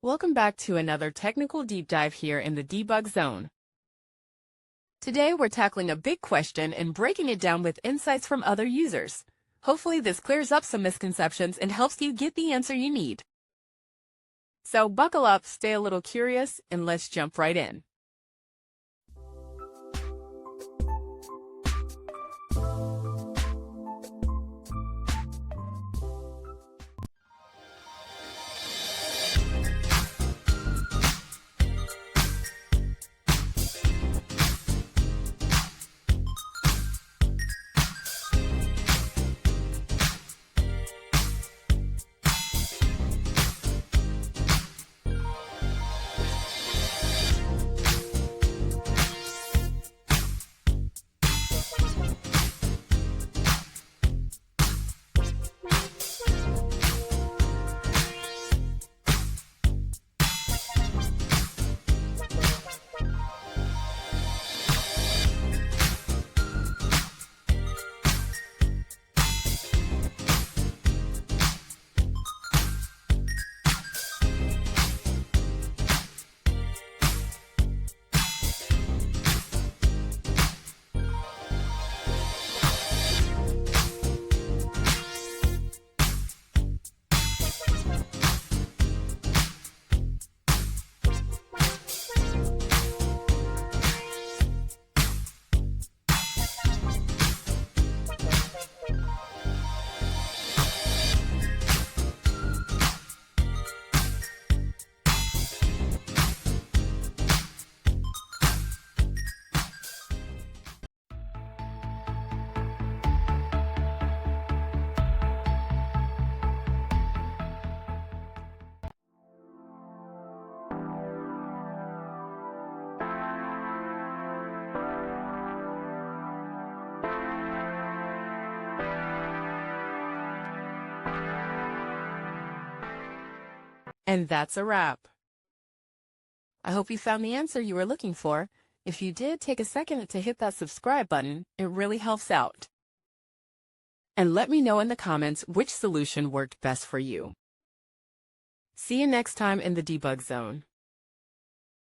Welcome back to another technical deep dive here in the debug zone. Today we're tackling a big question and breaking it down with insights from other users. Hopefully this clears up some misconceptions and helps you get the answer you need. So buckle up, stay a little curious, and let's jump right in. And that's a wrap. I hope you found the answer you were looking for. If you did, take a second to hit that subscribe button. It really helps out. And let me know in the comments which solution worked best for you. See you next time in the debug zone.